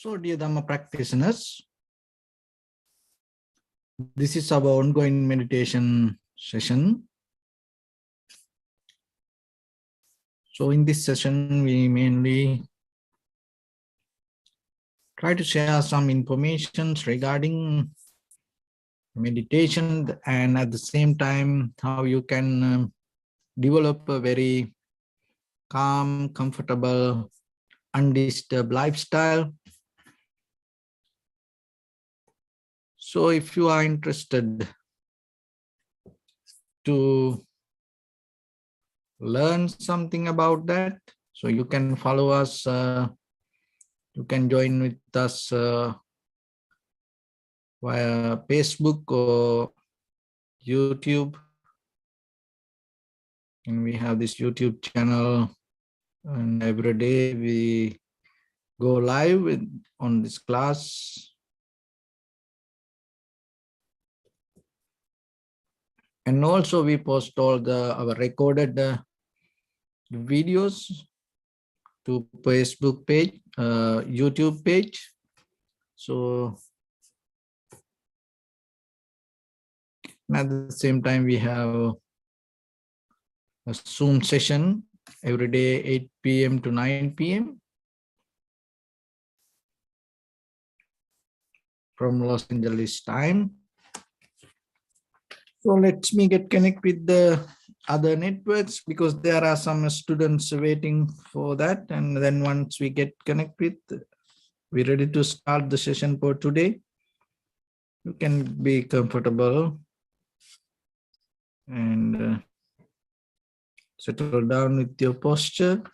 So, dear Dhamma practitioners, this is our ongoing meditation session. So, in this session, we mainly try to share some information regarding meditation and at the same time, how you can develop a very calm, comfortable, undisturbed lifestyle. So, if you are interested to learn something about that, so you can follow us, you can join with us via Facebook or YouTube. And we have this YouTube channel, and every day we go live on this class. And also we post all our recorded videos to Facebook page, YouTube page. So at the same time, we have a Zoom session every day, 8 p.m. to 9 p.m. from Los Angeles time. So let me get connected with the other networks because there are some students waiting for that. And then once we get connected, we're ready to start the session for today. You can be comfortable and settle down with your posture.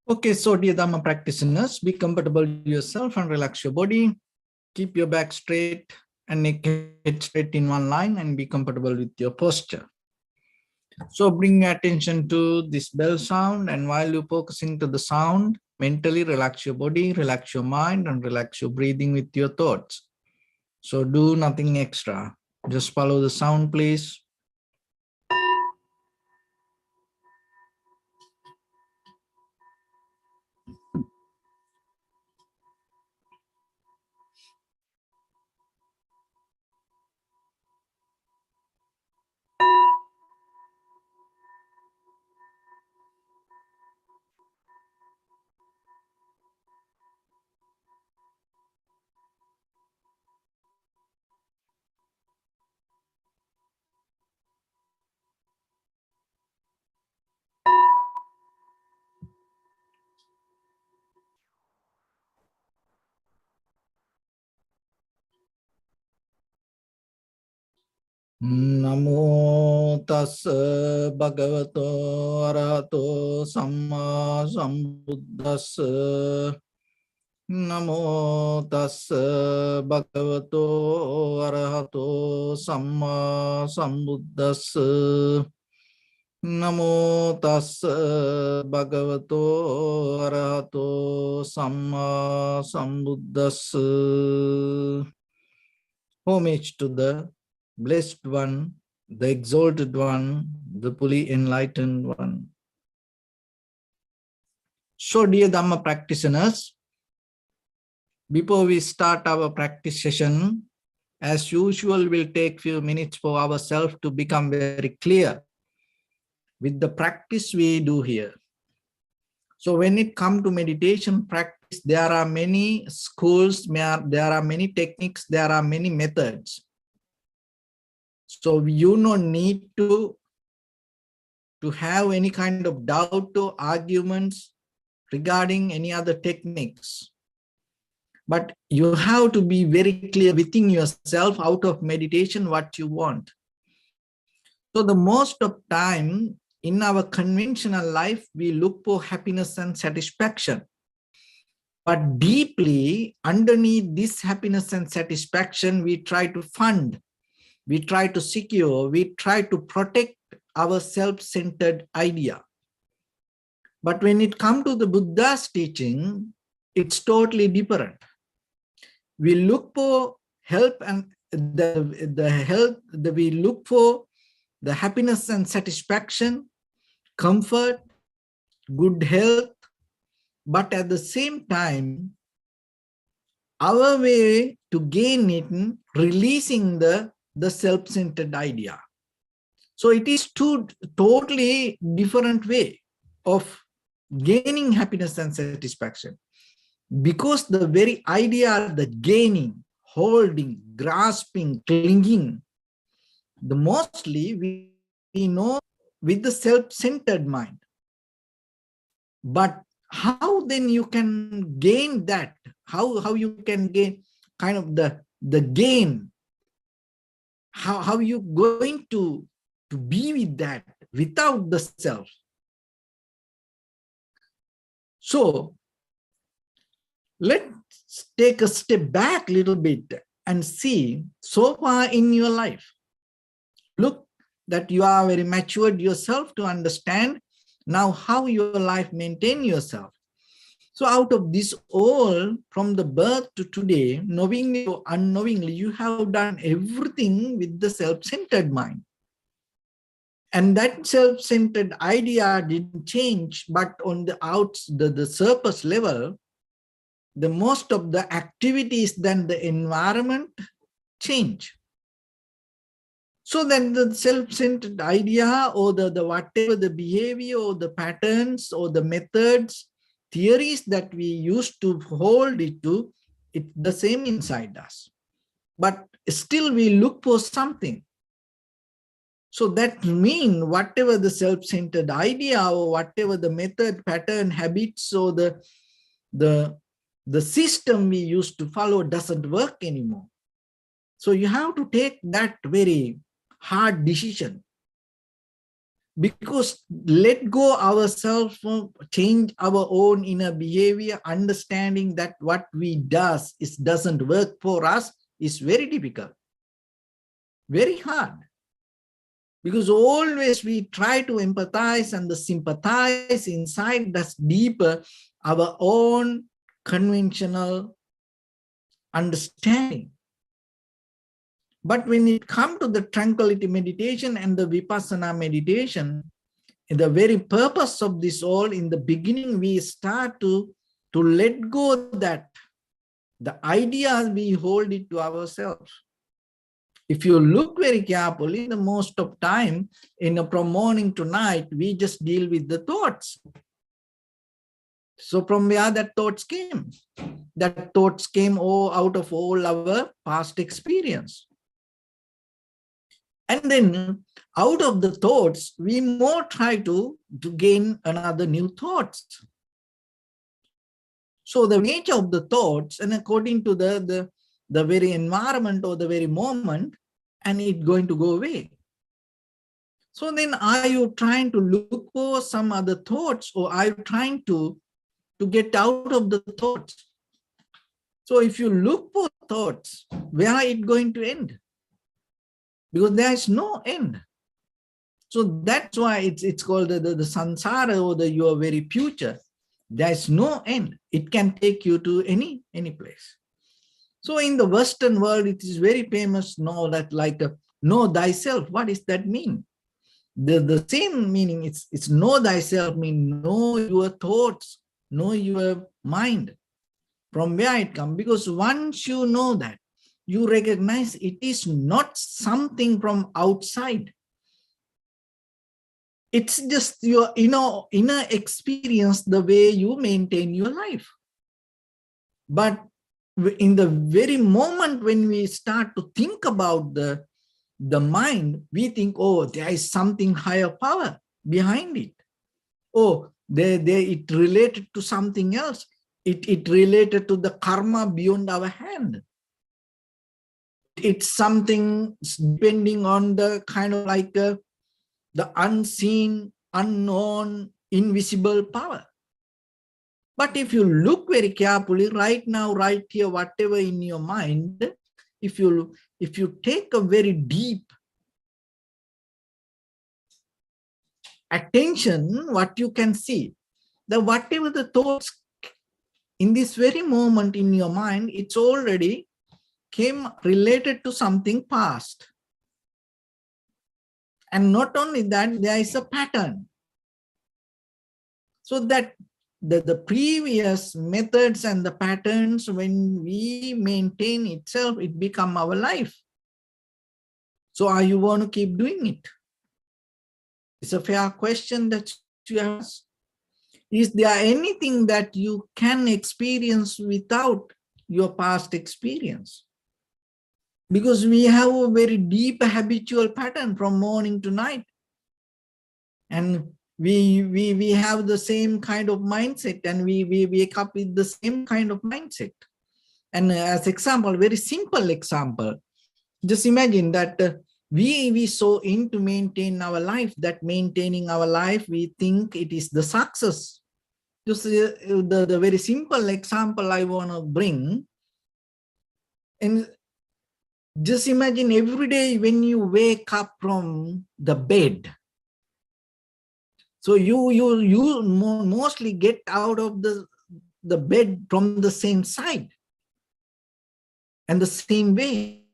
Okay, so dear Dhamma practitioners, be comfortable yourself and relax your body. Keep your back straight and neck head straight in one line and be comfortable with your posture. So bring your attention to this bell sound, and while you're focusing to the sound, mentally relax your body, relax your mind, and relax your breathing with your thoughts. So do nothing extra. Just follow the sound, please. Namo tassa bhagavato arahato samma sambuddhassa. Namo tassa bhagavato arahato samma sambuddhassa. Namo tassa bhagavato arahato samma sambuddhassa. Homage to the Blessed One, the Exalted One, the fully enlightened One. So, dear Dhamma practitioners, before we start our practice session, as usual, we'll take few minutes for ourselves to become very clear with the practice we do here. So when it comes to meditation practice, there are many schools, there are many techniques, there are many methods. So you don't need to have any kind of doubt or arguments regarding any other techniques. But you have to be very clear within yourself out of meditation what you want. So the most of time in our conventional life, we look for happiness and satisfaction. But deeply underneath this happiness and satisfaction, we try to fund, we try to secure, we try to protect our self-centered idea. But when it comes to the Buddha's teaching, it's totally different. We look for help and we look for the happiness and satisfaction, comfort, good health, but at the same time, our way to gain it, releasing the self-centered idea. So it is two totally different way of gaining happiness and satisfaction. Because the very idea, the gaining, holding, grasping, clinging, the mostly we know with the self-centered mind. But how then you can gain that? How you can gain kind of the gain? How you going to be with that without the self? So let's take a step back a little bit and see so far in your life. Look that you are very matured yourself to understand now how your life maintain yourself. So out of this all, from the birth to today, knowingly or unknowingly, you have done everything with the self-centered mind. And that self-centered idea didn't change, but on the surface level, the most of the activities than the environment change. So then the self-centered idea or the whatever the behavior or the patterns or the methods, theories that we used to hold it to, it's the same inside us. But still we look for something. So that means whatever the self-centered idea or whatever the method, pattern, habits or the system we used to follow doesn't work anymore. So you have to take that very hard decision, because let go ourselves, change our own inner behavior, understanding that what we doesn't work for us is very difficult, very hard. Because always we try to empathize and sympathize inside that's deeper our own conventional understanding. But when it comes to the tranquility meditation and the vipassana meditation, the very purpose of this all, in the beginning, we start to let go that the ideas we hold it to ourselves. If you look very carefully, the most of time, from morning to night, we just deal with the thoughts. So from where that thoughts came? That thoughts came out of all our past experience. And then out of the thoughts, we more try to gain another new thoughts. So the nature of the thoughts, and according to the very environment or the very moment, and it's going to go away. So then are you trying to look for some other thoughts, or are you trying to get out of the thoughts? So if you look for thoughts, where are it going to end? Because there is no end. So that's why it's called the samsara, or your very future. There is no end. It can take you to any place. So in the Western world, it is very famous, know thyself. What does that mean? The same meaning, it's know thyself, mean know your thoughts, know your mind, from where it comes. Because once you know that, you recognize it is not something from outside. It's just your inner experience, the way you maintain your life. But in the very moment when we start to think about the mind, we think, oh, there is something higher power behind it. Oh, it related to something else. It related to the karma beyond our hand. It's something depending on the kind of like the unseen, unknown, invisible power. But if you look very carefully right now, right here, whatever in your mind, if you take a very deep attention, what you can see, that whatever the thoughts in this very moment in your mind, it's already came related to something past. And not only that, there is a pattern. So that the previous methods and the patterns, when we maintain itself, it become our life. So are you want to keep doing it? It's a fair question that you ask. Is there anything that you can experience without your past experience? Because we have a very deep habitual pattern from morning to night. And we have the same kind of mindset, and we wake up with the same kind of mindset. And as example, very simple example, just imagine that we so into maintain our life, that maintaining our life, we think it is the success. Just the very simple example I want to bring, and just imagine every day when you wake up from the bed. So you mostly get out of the bed from the same side and the same way.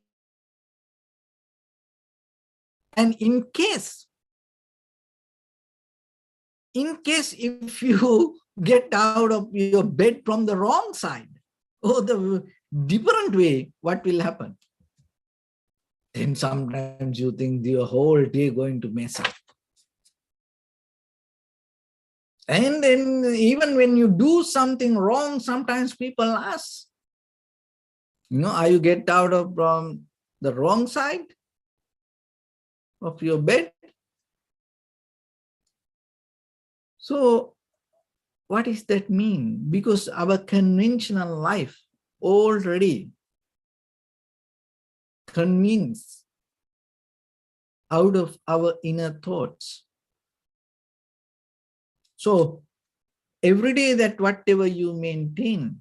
And in case if you get out of your bed from the wrong side or the different way, what will happen? Then sometimes you think your whole day going to mess up. And then even when you do something wrong, sometimes people ask, are you get out of from the wrong side of your bed? So what does that mean? Because our conventional life already convinced out of our inner thoughts. So every day that whatever you maintain,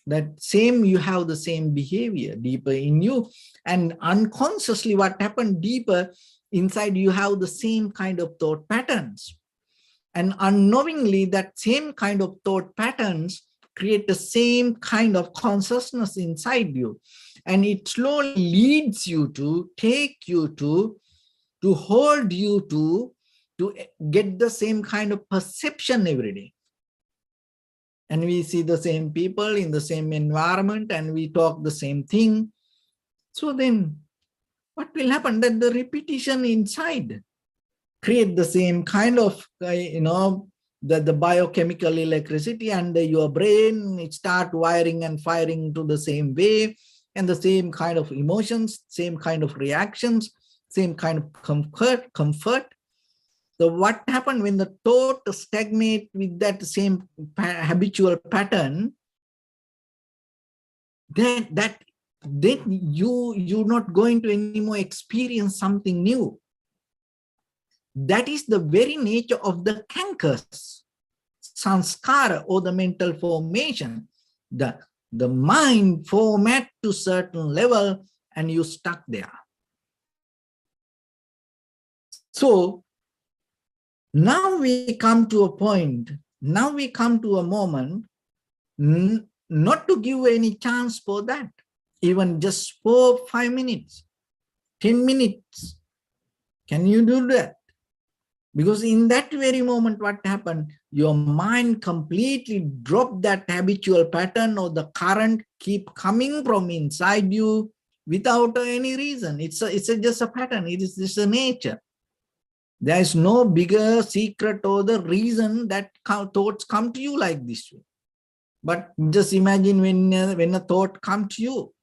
that same, you have the same behavior deeper in you, and unconsciously what happened deeper inside, you have the same kind of thought patterns. And unknowingly, that same kind of thought patterns create the same kind of consciousness inside you. And it slowly leads you to, take you to hold you to get the same kind of perception every day. And we see the same people in the same environment, and we talk the same thing. So then what will happen? That the repetition inside create the same kind of, the biochemical electricity, and your brain, it start wiring and firing to the same way, and the same kind of emotions, same kind of reactions, same kind of comfort. So what happened when the thought stagnate with that same habitual pattern, then you're not going to anymore experience something new. That is the very nature of the cankers, sanskara, or the mental formation. The mind format to certain level, and you stuck there. So now we come to a point, now we come to a moment, not to give any chance for that, even just 4-5 minutes, 10 minutes. Can you do that? Because in that very moment, what happened? Your mind completely dropped that habitual pattern, or the current keep coming from inside you without any reason. It's just a pattern. It is just a nature. There is no bigger secret or the reason that thoughts come to you like this way. But just imagine when a thought comes to you,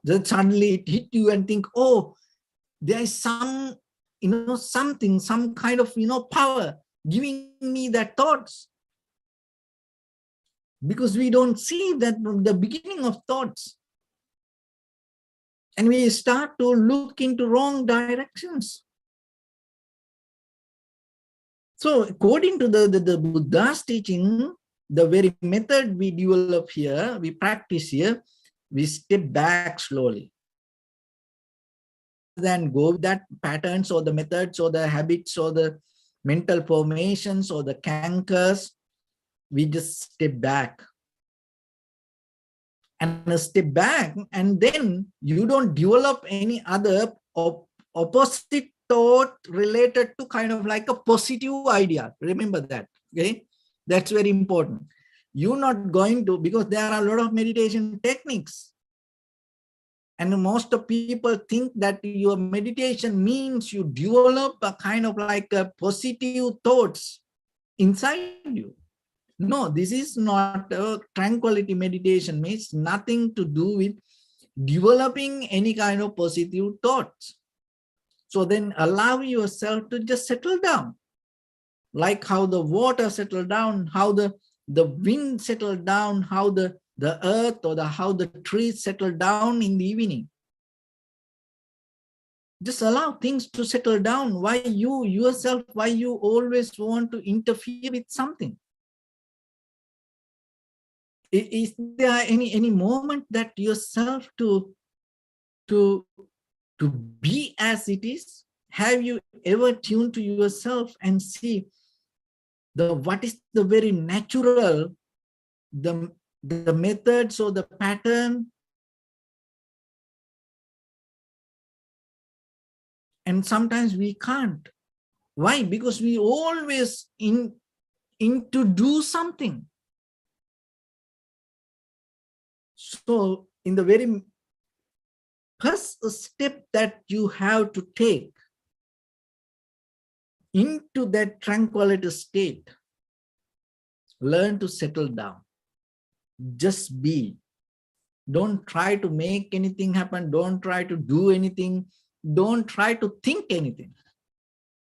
then suddenly it hit you and think, oh, there is some, something, some kind of, power giving me that thoughts? Because we don't see that the beginning of thoughts. And we start to look into wrong directions. So according to the Buddha's teaching, the very method we develop here, we practice here, we step back slowly. Then go with that patterns or the methods or the habits or the mental formations or the cankers, we just step back. And step back, and then you don't develop any other opposite thought related to kind of like a positive idea. Remember that, okay? That's very important. You're not going to, because there are a lot of meditation techniques. And most of people think that your meditation means you develop a kind of like a positive thoughts inside you. No, this is not a tranquility meditation. Means nothing to do with developing any kind of positive thoughts. So then allow yourself to just settle down. Like how the water settled down, how the wind settled down, how the earth or how the trees settle down in the evening. Just allow things to settle down. Why you yourself, why you always want to interfere with something? Is there any moment that yourself to be as it is? Have you ever tuned to yourself and see what is the very natural, the methods or the pattern? And sometimes we can't. Why? Because we always into do something. So in the very first step that you have to take into that tranquility state, learn to settle down. Just be. Don't try to make anything happen. Don't try to do anything. Don't try to think anything.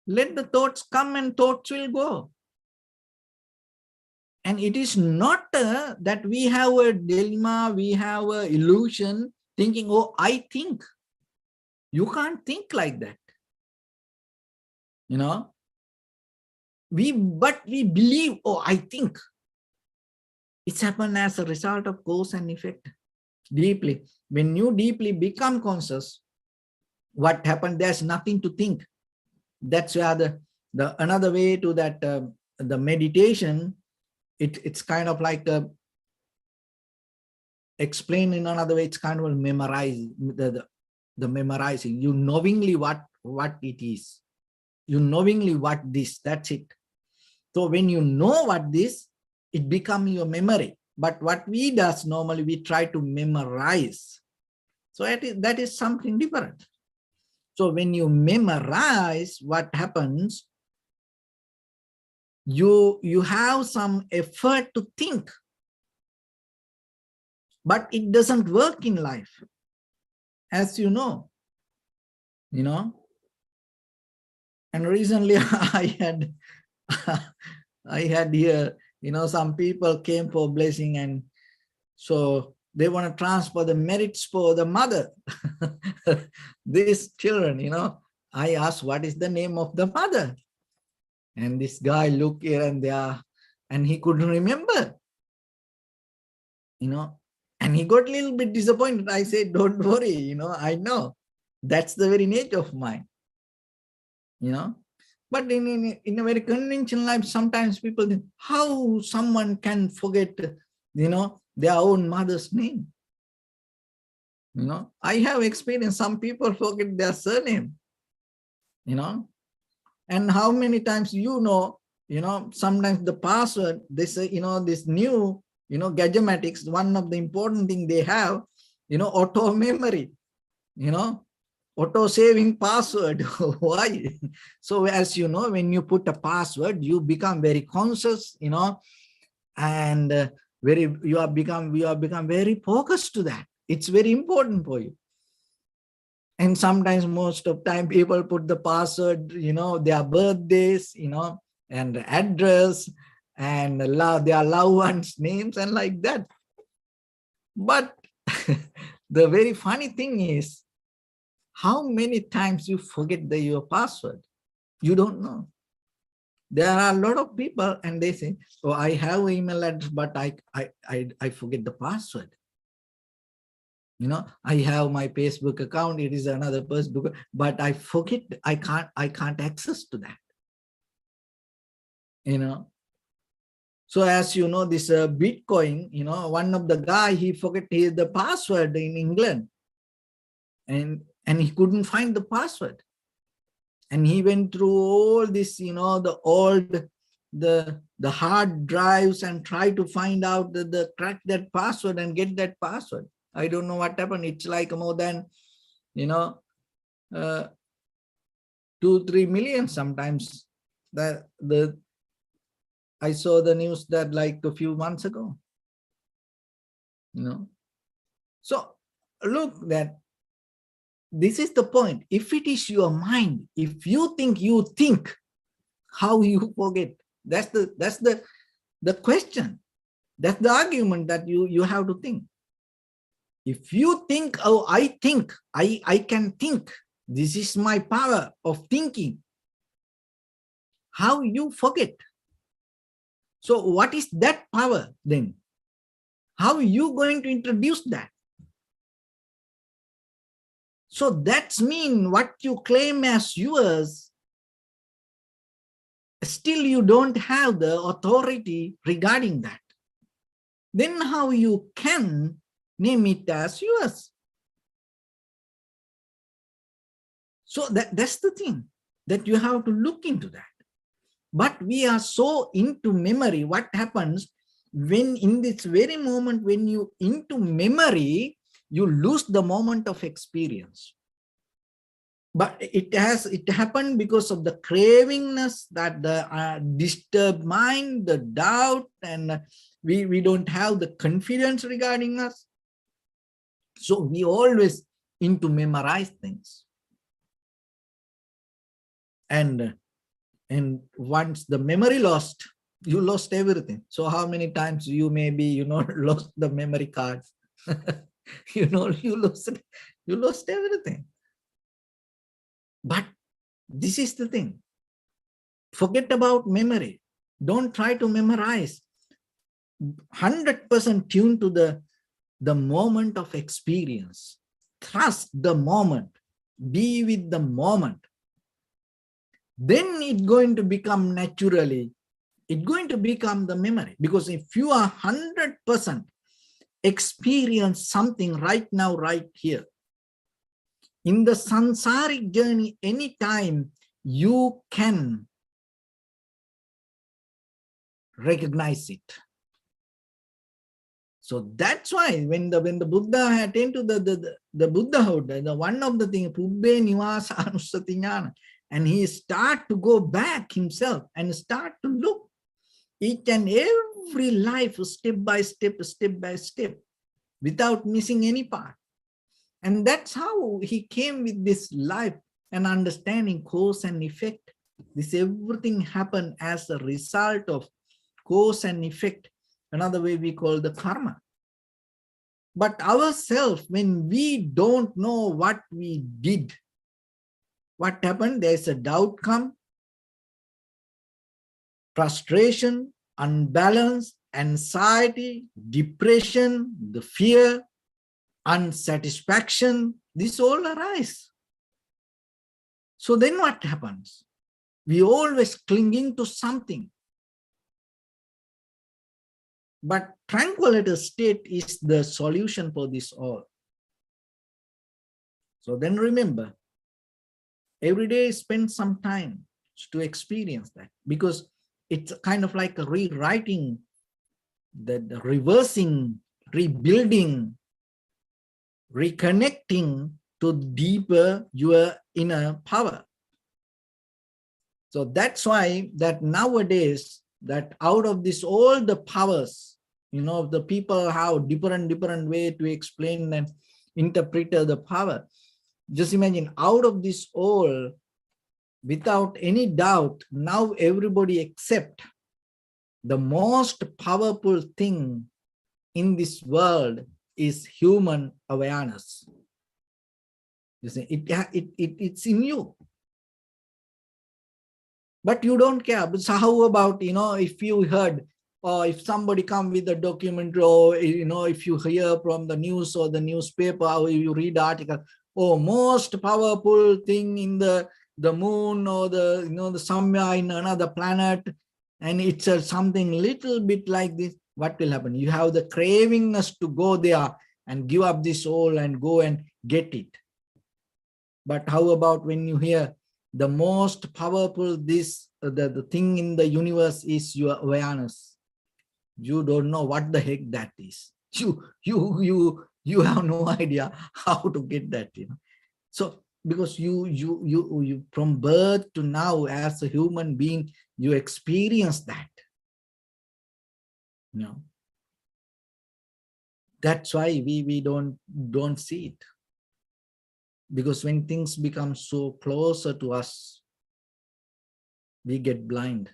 Let the thoughts come and thoughts will go. And it is not that we have a dilemma, we have an illusion, thinking, oh, I think. You can't think like that. You know, but we believe, oh, I think. It's happened as a result of cause and effect. Deeply. When you deeply become conscious, what happened? There's nothing to think. That's where the another way to that the meditation. It's kind of like explain in another way. It's kind of memorize the memorizing. You knowingly what it is. You knowingly what this. That's it. So when you know what this, it becomes your memory. But what we does normally, we try to memorize. So that is something different. So when you memorize, what happens? You have some effort to think, but it doesn't work in life, as you know. And recently I had here, some people came for blessing, and so they want to transfer the merits for the mother. These children, I asked, what is the name of the mother? And this guy looked here and there, and he couldn't remember, and he got a little bit disappointed. I said, don't worry, I know. That's the very nature of mine, But in a very conventional life, sometimes people think, how someone can forget, their own mother's name. I have experienced some people forget their surname, and how many times, sometimes the password, they say, this new, gadgetics, one of the important thing they have, auto memory, auto saving password. Why? So as you know, when you put a password, you become very conscious, and you have become very focused to that. It's very important for you. And sometimes, most of time, people put the password, their birthdays, and address and their loved ones' names and like that. But the very funny thing is, how many times you forget your password? You don't know. There are a lot of people and they say, oh, I have an email address, but I forget the password. You know, I have my Facebook account, it is another Facebook, but I forget, I can't access to that. You know, so as you know, this Bitcoin, you know, one of the guy, he forget the password in England, and he couldn't find the password. And he went through all this, you know, the old, the hard drives and try to find out the crack that password and get that password. I don't know what happened. It's like more than, you know, 2-3 million sometimes. I saw the news that like a few months ago. You know, so look, that this is the point. If it is your mind, if you think, how you forget? That's the question. That's the argument that you have to think. If you think, oh, I think, I can think, this is my power of thinking, how you forget? So what is that power then? How are you going to introduce that? So that's mean what you claim as yours, still you don't have the authority regarding that. Then how you can name it as yours? So that's the thing, that you have to look into that. But we are so into memory. What happens when in this very moment, when you into memory, you lose the moment of experience. But it happened because of the cravingness, that the disturbed mind, the doubt, and we don't have the confidence regarding us. So we always into memorize things. And once the memory lost, you lost everything. So how many times you maybe, you know, lost the memory cards? You know, you lost everything. But this is the thing. Forget about memory. Don't try to memorize. 100% tune to the moment of experience. Trust the moment. Be with the moment. Then it's going to become naturally, it's going to become the memory. Because if you are 100% experience something right now, right here, in the samsaric journey, anytime you can recognize it. So that's why when the Buddha attained to the Buddhahood, the one of the things, Pubbe Nivasa Anusati Jnana, and he start to go back himself and start to look each and every life step by step, without missing any part. And that's how he came with this life and understanding cause and effect. This everything happened as a result of cause and effect. Another way we call the karma. But ourselves, when we don't know what we did, what happened? There's a doubt come, frustration, unbalance, anxiety, depression, the fear, unsatisfaction, this all arise. So then what happens? We always clinging to something. But tranquility state is the solution for this all. So then remember, every day spend some time to experience that, because it's kind of like a rewriting, the reversing, rebuilding, reconnecting to deeper your inner power. So that's why that nowadays, that out of this all the powers, you know, the people have different way to explain and interpret the power. Just imagine, out of this all, without any doubt, now everybody accept the most powerful thing in this world is human awareness. You see, it's in you. But you don't care. So how about, if you heard, or if somebody come with a document, or, if you hear from the news or the newspaper, or you read the article, oh, most powerful thing in the moon, or the somewhere in another planet, and it's something little bit like this, what will happen? You have the cravingness to go there and give up this soul and go and get it. But how about when you hear the most powerful, the thing in the universe is your awareness? You don't know what the heck that is. You have no idea how to get that. So because you from birth to now as a human being, you experience that. That's why we don't see it. Because when things become so closer to us, we get blind.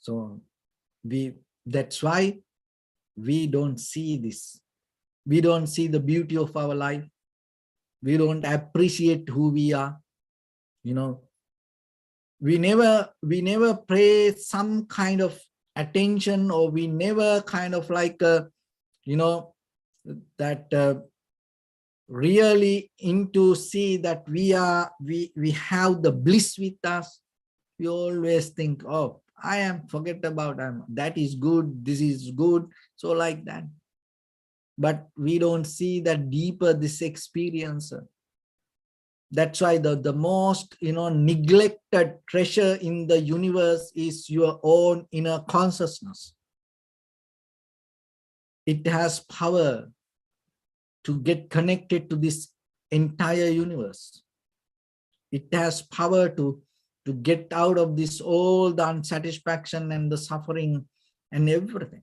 So that's why we don't see this. We don't see the beauty of our life. We don't appreciate who we are. We never pay some kind of attention, or we never kind of like, that really into see that we have the bliss with us. We always think, oh, forget about that is good, this is good, so like that. But we don't see that deeper this experience. That's why the most neglected treasure in the universe is your own inner consciousness. It has power to get connected to this entire universe. It has power to get out of this all the unsatisfaction and the suffering and everything.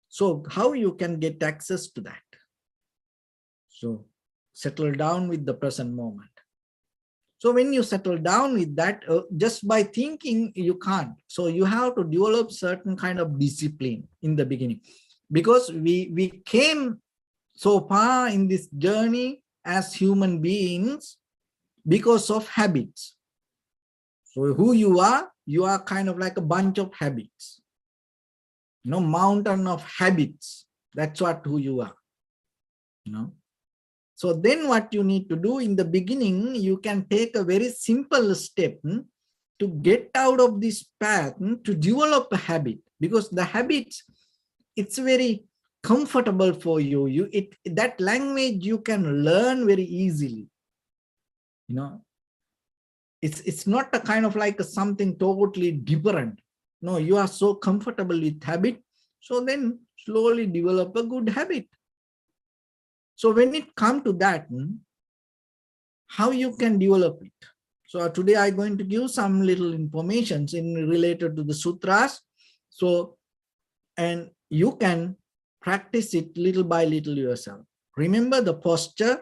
So how you can get access to that? So settle down with the present moment. So when you settle down with that, just by thinking, you can't. So you have to develop certain kind of discipline in the beginning, because we came so far in this journey as human beings because of habits. So who you are kind of like a bunch of habits, mountain of habits. That's who you are. So then what you need to do in the beginning, you can take a very simple step to get out of this path, to develop a habit, because the habits, it's very comfortable for you. That language you can learn very easily. It's not a kind of like something totally different. No, you are so comfortable with habit. So then slowly develop a good habit. So when it comes to that, how you can develop it? So today I'm going to give some little information related to the sutras. So, and you can practice it little by little yourself. Remember the posture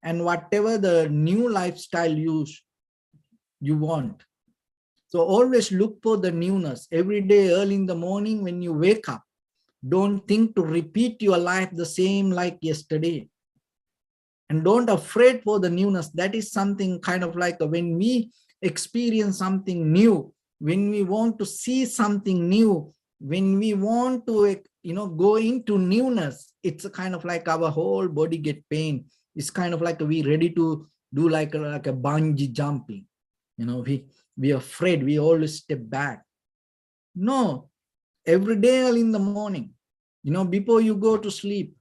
and whatever the new lifestyle you want. So always look for the newness. Every day early in the morning when you wake up, don't think to repeat your life the same like yesterday. And don't afraid for the newness. That is something kind of like when we experience something new, when we want to see something new, when we want to go into newness, it's a kind of like our whole body get pain. It's kind of like we ready to do like a bungee jumping. We are afraid, we always step back. No, every day early in the morning, before you go to sleep,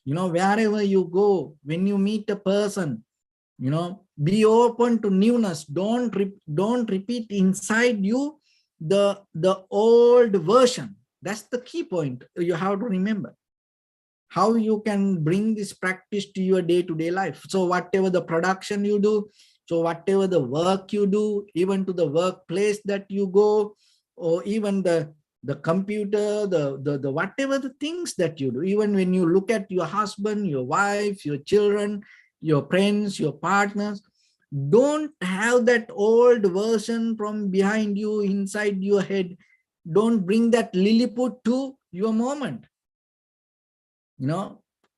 wherever you go, when you meet a person, be open to newness. Don't repeat inside you the old version. That's the key point you have to remember. How you can bring this practice to your day-to-day life. So whatever the production you do, so whatever the work you do, even to the workplace that you go, or even the computer, the whatever the things that you do, even when you look at your husband, your wife, your children, your friends, your partners. Don't have that old version from behind you, inside your head. Don't bring that Lilliput to your moment.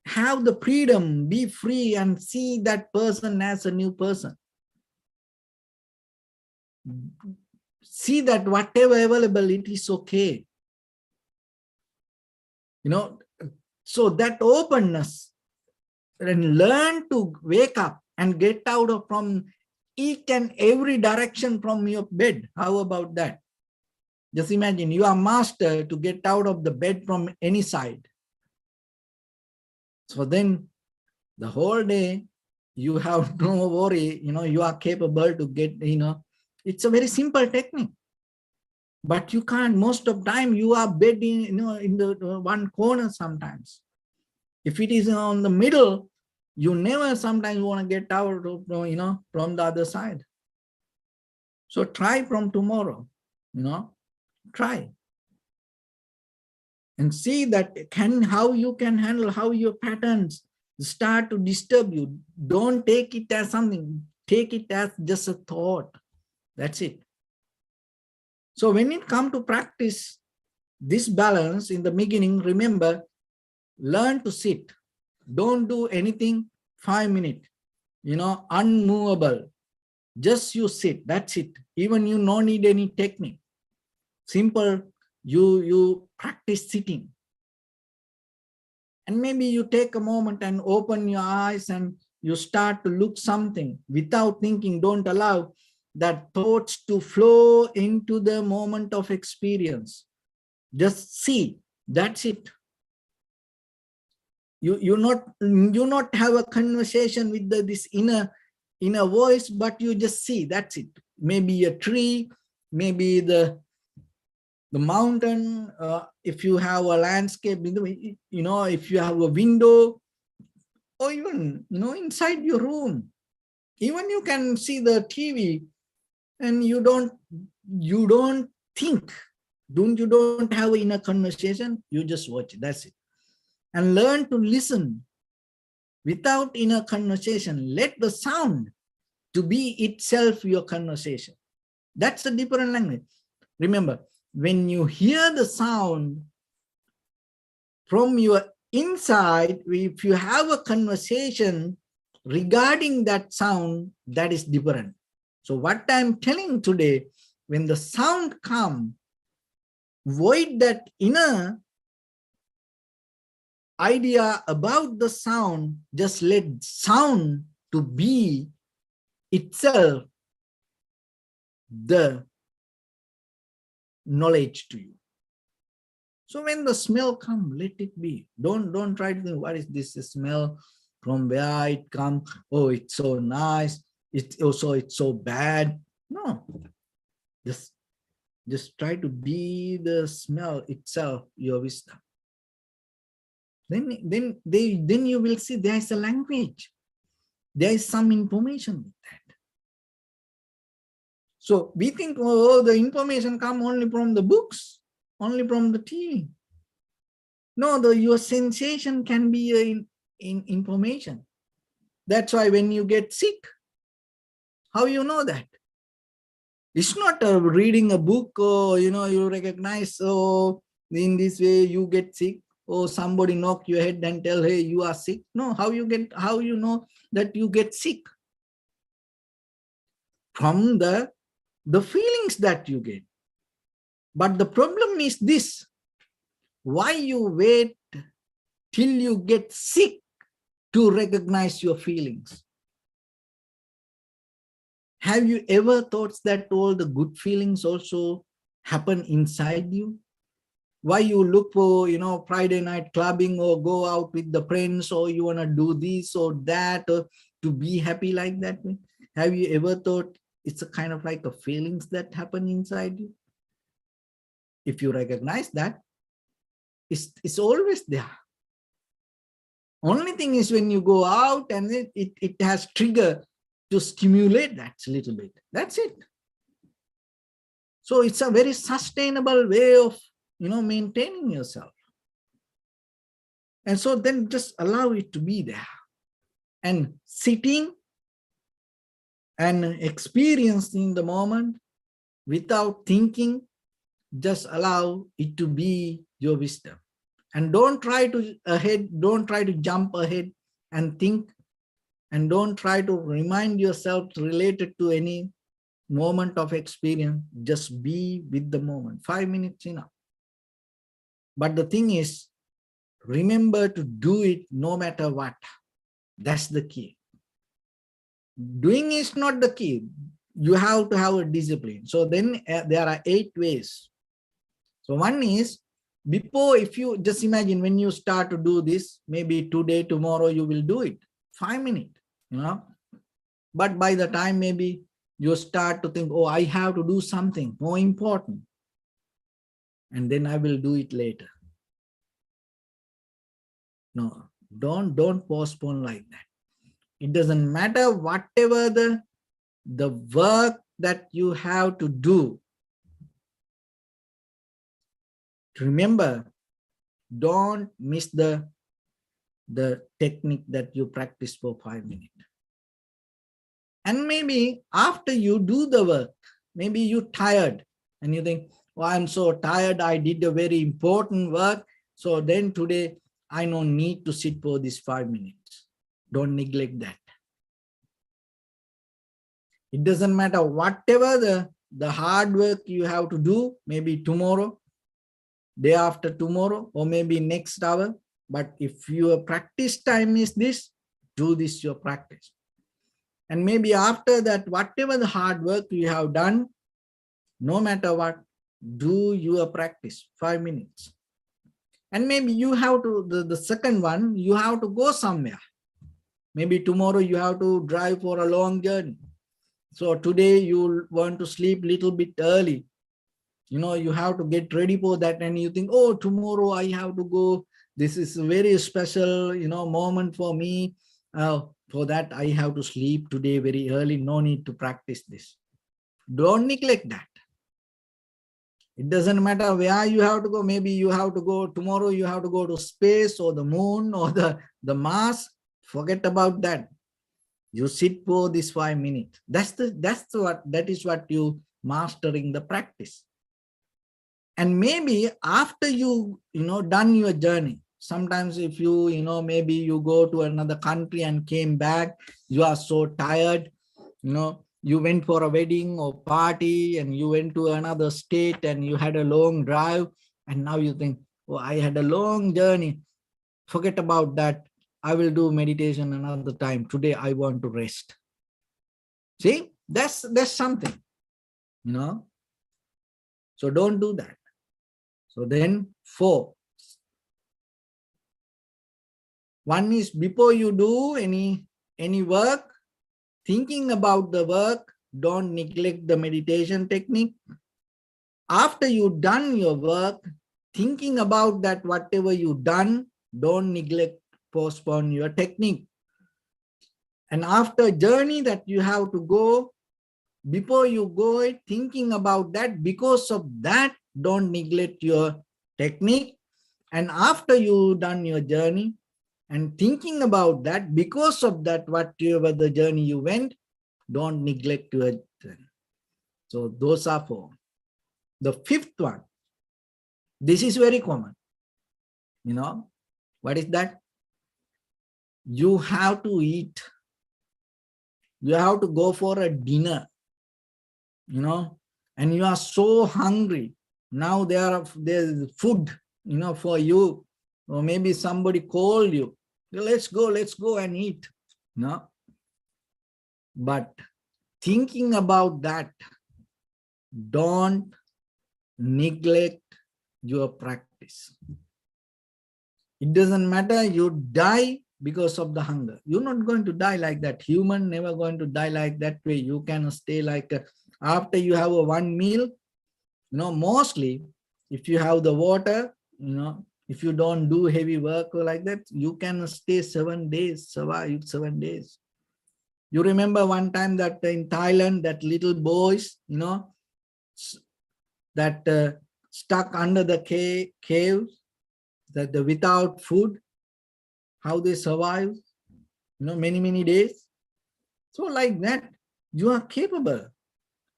Have the freedom, be free, and see that person as a new person. See that whatever available, it is okay. So that openness, and learn to wake up and get out of from each and every direction from your bed. How about that? Just imagine you are master to get out of the bed from any side. So then the whole day you have no worry, you are capable to get, it's a very simple technique. But you can't, most of the time you are bed in the one corner sometimes. If it is on the middle, you never sometimes want to get out of, from the other side. So try from tomorrow, try. And see that how you can handle, how your patterns start to disturb you. Don't take it as something, take it as just a thought. That's it. So when it comes to practice this balance in the beginning, remember, learn to sit. Don't do anything 5 minutes, unmovable. Just you sit, that's it. Even you don't need any technique. Simple, you practice sitting. And maybe you take a moment and open your eyes and you start to look something without thinking. Don't allow that thoughts to flow into the moment of experience. Just see, that's it. You not have a conversation with this inner voice, but you just see, that's it. Maybe a tree, maybe the mountain, if you have a landscape, if you have a window, or even, inside your room, even you can see the TV and you don't think, you don't have an inner conversation, you just watch it, that's it. And learn to listen without inner conversation. Let the sound to be itself your conversation. That's a different language. Remember, when you hear the sound from your inside, if you have a conversation regarding that sound, that is different. So what I'm telling today, when the sound comes, void that inner idea about the sound, just let sound to be itself the knowledge to you. So when the smell comes, let it be. Don't try to think, what is this smell? From where it comes? Oh, it's so nice. It's so bad. No, just try to be the smell itself, your wisdom. Then you will see there is a language. There is some information with that. So we think, oh, the information come only from the books, only from the TV. No, your sensation can be in information. That's why when you get sick, how you know that? It's not reading a book, or you recognize, oh, in this way you get sick, or somebody knock your head and tell, hey, you are sick. No, how you know that you get sick? From the feelings that you get. But the problem is this: why you wait till you get sick to recognize your feelings? Have you ever thought that all the good feelings also happen inside you? Why you look for, Friday night clubbing, or go out with the friends, or you want to do this or that, or to be happy like that? Have you ever thought it's a kind of like a feelings that happen inside you? If you recognize that, it's always there. Only thing is when you go out and it has trigger to stimulate that a little bit. That's it. So it's a very sustainable way of, maintaining yourself. And so then just allow it to be there. and sitting and experiencing the moment without thinking. Just allow it to be your wisdom. And don't try to jump ahead and think, and don't try to remind yourself related to any moment of experience. Just be with the moment. 5 minutes enough. But the thing is, remember to do it no matter what. That's the key. Doing is not the key. You have to have a discipline. So then there are 8 ways. So one is, before, if you just imagine when you start to do this, maybe today, tomorrow, you will do it. 5 minutes, But by the time maybe you start to think, oh, I have to do something more important, and then I will do it later. No, don't postpone like that. It doesn't matter whatever the work that you have to do. Remember, don't miss the technique that you practice for 5 minutes. And maybe after you do the work, maybe you're tired and you think, oh, I'm so tired, I did a very important work. So then today, I don't need to sit for this 5 minutes. Don't neglect that. It doesn't matter whatever the hard work you have to do, maybe tomorrow, day after tomorrow, or maybe next hour. But if your practice time is this, do this your practice. And maybe after that, whatever the hard work you have done, no matter what, do your practice, 5 minutes. And maybe you have to, the second one, you have to go somewhere. Maybe tomorrow you have to drive for a long journey. So today you want to sleep a little bit early. You have to get ready for that, and you think, oh, tomorrow I have to go. This is a very special, moment for me. For that, I have to sleep today very early. No need to practice this. Don't neglect that. It doesn't matter where you have to go. Maybe you have to go tomorrow, you have to go to space or the moon or the Mars. Forget about that. You sit for this 5 minutes. That is what you mastering the practice. And maybe after you done your journey, sometimes if you maybe you go to another country and came back, you are so tired, you went for a wedding or party and you went to another state and you had a long drive, and now you think, oh, I had a long journey. Forget about that. I will do meditation another time. Today I want to rest. See, that's something, So don't do that. So then 4. One is, before you do any work, thinking about the work, don't neglect the meditation technique. After you've done your work, thinking about that whatever you've done, don't neglect, postpone your technique. And after journey that you have to go, before you go it, thinking about that, because of that, don't neglect your technique. And after you've done your journey and thinking about that, because of that, whatever the journey you went, don't neglect your journey. So those are 4. The 5th one, this is very common. What is that? You have to eat. You have to go for a dinner, and you are so hungry. Now there's food, for you, or maybe somebody called you. Let's go and eat. But thinking about that, don't neglect your practice. It doesn't matter, you die because of the hunger. You're not going to die like that. Human never going to die like that way. You can stay like after you have one meal, mostly if you have the water, if you don't do heavy work like that, you can stay 7 days, survive 7 days. You remember one time that in Thailand, that little boys, that stuck under the caves, that without food, how they survive? many days. So like that, you are capable.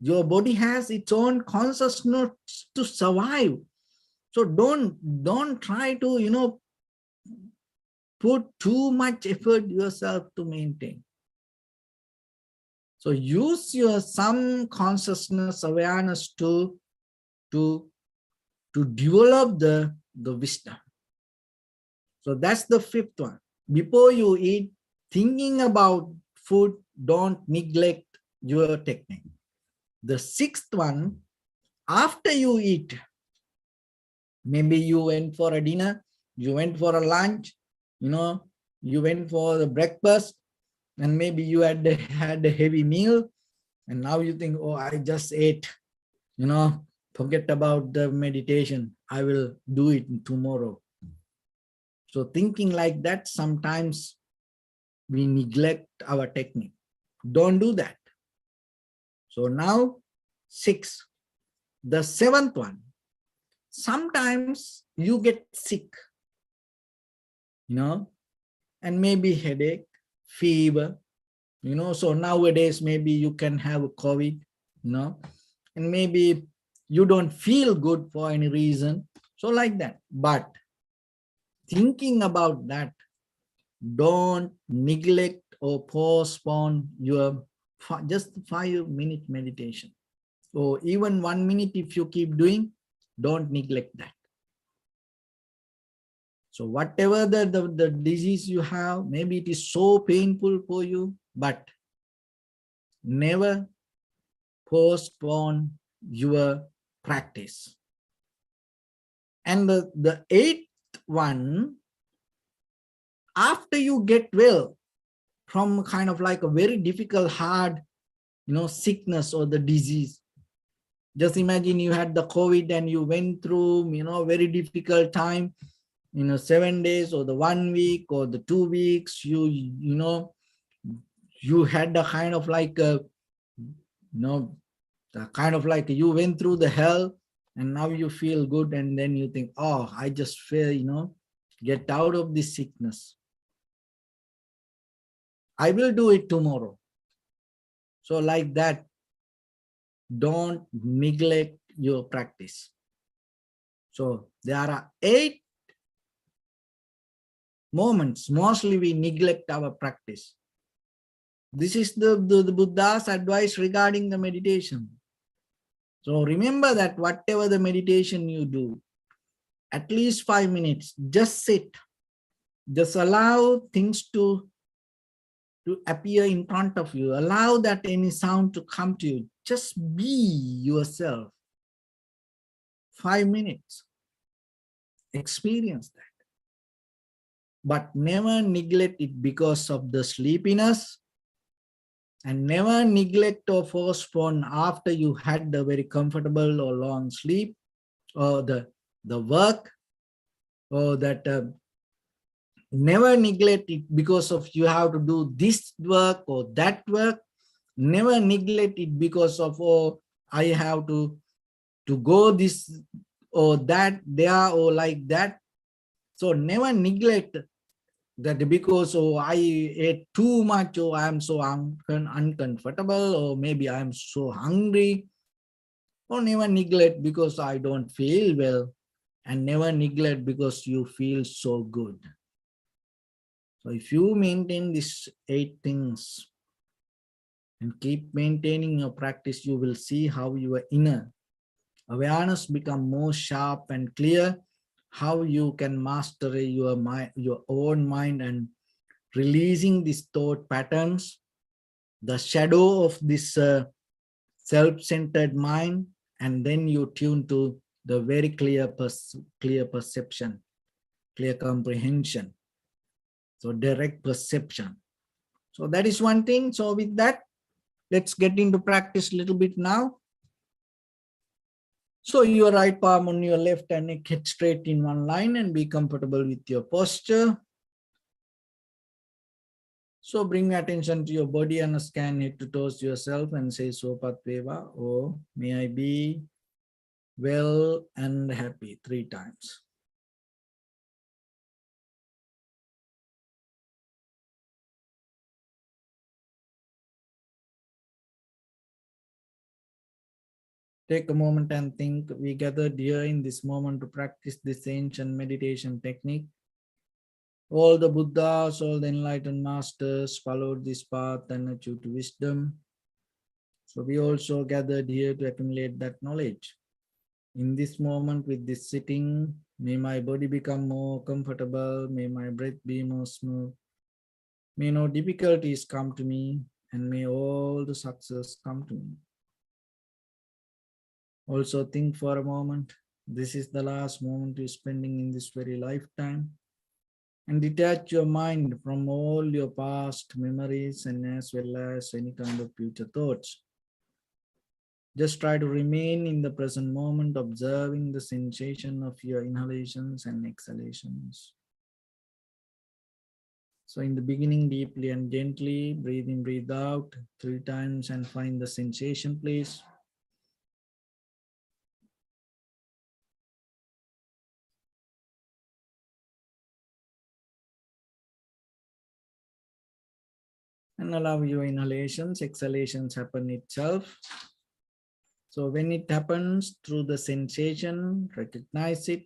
Your body has its own consciousness to survive. So don't try to, put too much effort yourself to maintain. So use your some consciousness awareness to develop the wisdom. So that's the fifth one. Before you eat, thinking about food, don't neglect your technique. The sixth one, after you eat, maybe you went for a dinner, you went for a lunch, you went for the breakfast, and maybe you had a heavy meal, and now you think, oh, I just ate, forget about the meditation. I will do it tomorrow. So thinking like that, sometimes we neglect our technique. Don't do that. So now, 6. The seventh one, sometimes you get sick, and maybe headache, fever, so nowadays maybe you can have a COVID, and maybe you don't feel good for any reason. So like that. But thinking about that, don't neglect or postpone your just 5-minute meditation. Or even 1 minute if you keep doing, don't neglect that. So whatever the disease you have, maybe it is so painful for you, but never postpone your practice. And the eighth one, after you get well from kind of like a very difficult, hard, sickness or the disease, just imagine you had the COVID and you went through, very difficult time, 7 days or the 1 week or the 2 weeks, you had the kind of like, the kind of like you went through the hell and now you feel good, and then you think, oh, I just feel, get out of this sickness. I will do it tomorrow. So like that, don't neglect your practice. So there are 8 moments, mostly we neglect our practice. This is the Buddha's advice regarding the meditation. So remember that whatever the meditation you do, at least 5 minutes, just sit. Just allow things to appear in front of you. Allow that any sound to come to you. Just be yourself. 5 minutes. Experience that. But never neglect it because of the sleepiness, and never neglect or postpone after you had the very comfortable or long sleep, or the work, or that never neglect it because of you have to do this work or that work. Never neglect it because of, oh, I have to go this or that there or like that. So never neglect that because, oh, I ate too much, or I am so uncomfortable, or maybe I am so hungry. Or never neglect because I don't feel well, and never neglect because you feel so good. So if you maintain these 8 things and keep maintaining your practice, you will see how your inner awareness become more sharp and clear, how you can master your mind, your own mind, and releasing these thought patterns, the shadow of this self-centered mind, and then you tune to the very clear perception, clear comprehension. So direct perception. So that is one thing. So with that, let's get into practice a little bit now. So your right palm on your left and neck, head straight in one line, and be comfortable with your posture. So bring attention to your body and scan head to toes yourself and say Sopat Veva, or may I be well and happy 3 times. Take a moment and think. We gathered here in this moment to practice this ancient meditation technique. All the Buddhas, all the enlightened masters followed this path and achieved wisdom. So we also gathered here to accumulate that knowledge. In this moment with this sitting, may my body become more comfortable, may my breath be more smooth, may no difficulties come to me, and may all the success come to me. Also think for a moment, this is the last moment you're spending in this very lifetime, and detach your mind from all your past memories and as well as any kind of future thoughts. Just try to remain in the present moment, observing the sensation of your inhalations and exhalations. So in the beginning, deeply and gently, breathe in, breathe out 3 times and find the sensation, please. And allow your inhalations, exhalations happen itself. So when it happens through the sensation, recognize it,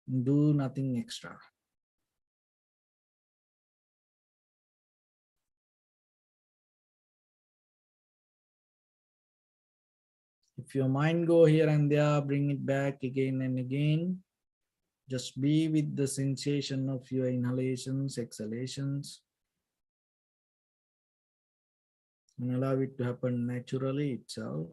do nothing extra. If your mind go here and there, bring it back again and again. Just be with the sensation of your inhalations, exhalations, and allow it to happen naturally itself.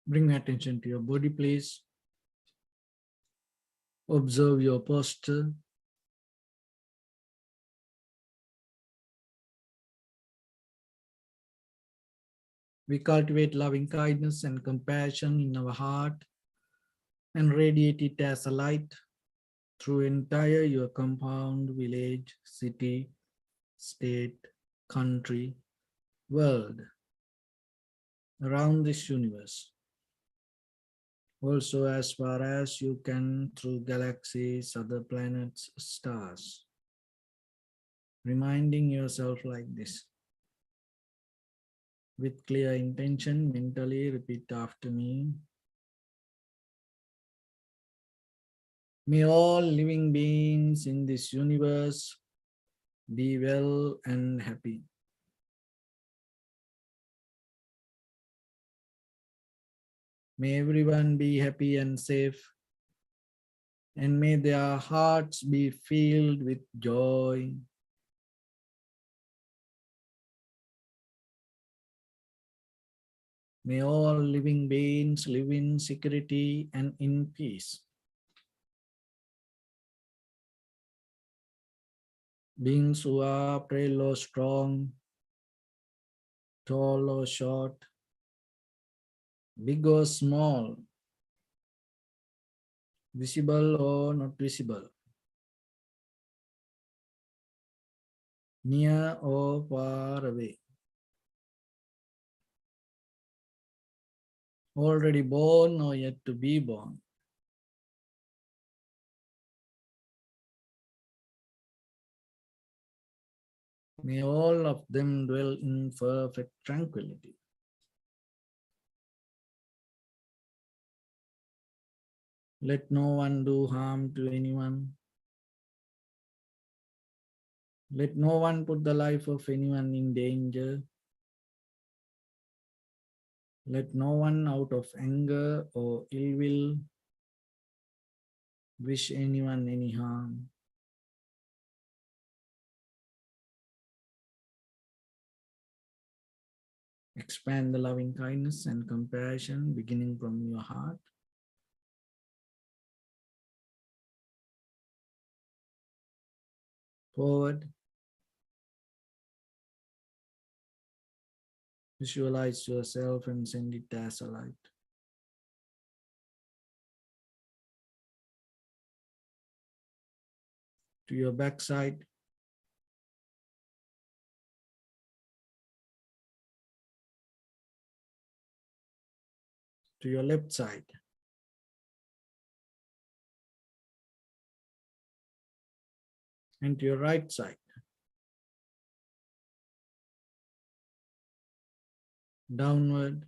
Bring attention to your body, please. Observe your posture. We cultivate loving kindness and compassion in our heart and radiate it as a light through entire your compound, village, city, state, country, world, around this universe. Also as far as you can through galaxies, other planets, stars. Reminding yourself like this. With clear intention, mentally repeat after me. May all living beings in this universe be well and happy. May everyone be happy and safe, and may their hearts be filled with joy. May all living beings live in security and in peace. Beings who are frail or strong, tall or short, big or small, visible or not visible, near or far away, already born or yet to be born. May all of them dwell in perfect tranquility. Let no one do harm to anyone. Let no one put the life of anyone in danger. Let no one out of anger or ill will wish anyone any harm. Expand the loving kindness and compassion beginning from your heart. Forward. Visualize yourself and send it as a light. To your backside. To your left side. And to your right side. Downward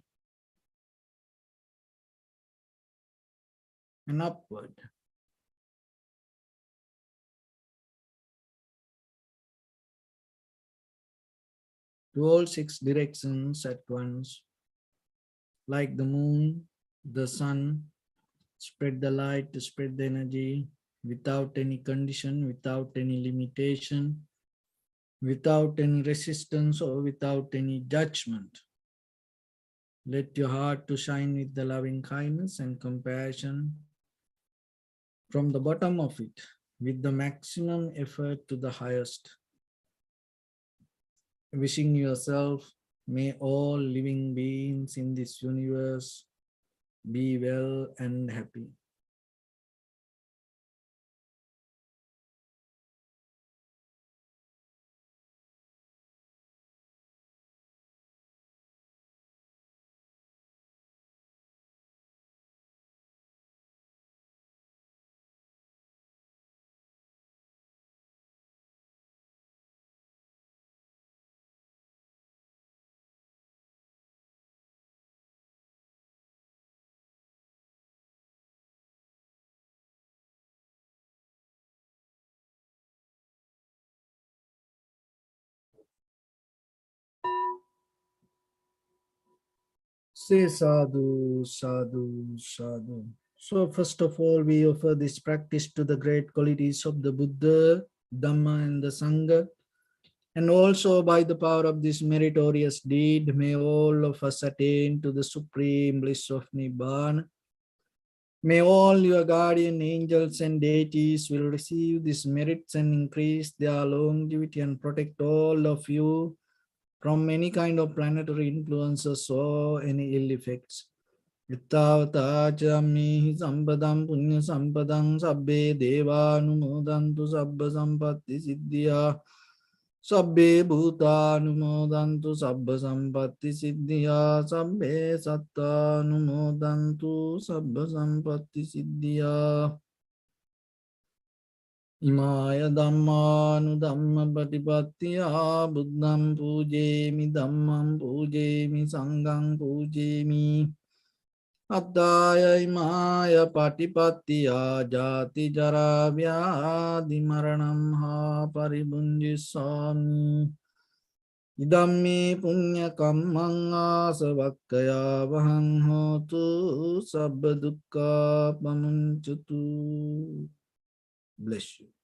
and upward. To all 6 directions at once. Like the moon, the sun, spread the light, spread the energy without any condition, without any limitation, without any resistance or without any judgment. Let your heart to shine with the loving kindness and compassion from the bottom of it with the maximum effort to the highest. Wishing yourself, may all living beings in this universe be well and happy. Say sadhu, sadhu, sadhu. So first of all, we offer this practice to the great qualities of the Buddha, Dhamma and the Sangha, And also by the power of this meritorious deed, may all of us attain to the supreme bliss of Nibbana. May all your guardian angels and deities will receive these merits and increase their longevity and protect all of you from any kind of planetary influences or any ill effects. Ittavata chammihi sampadam punya sampadam sabbe devanumodantu sabba sampatti siddhya sabbe bhutanumodantu sabba sampatti siddhya sabbe sattanumodantu sabba sampatti siddhya Imaya dhammanu dhamma patipattiya buddham pujemi dhammam pujemi sangham pujemi Addaya imaya patipattiya jati jara vyadi maranam ha paribunjisami Idammi punya kammang asavakkaya vahang hotu sabba dukkha pamunchutu. Bless you.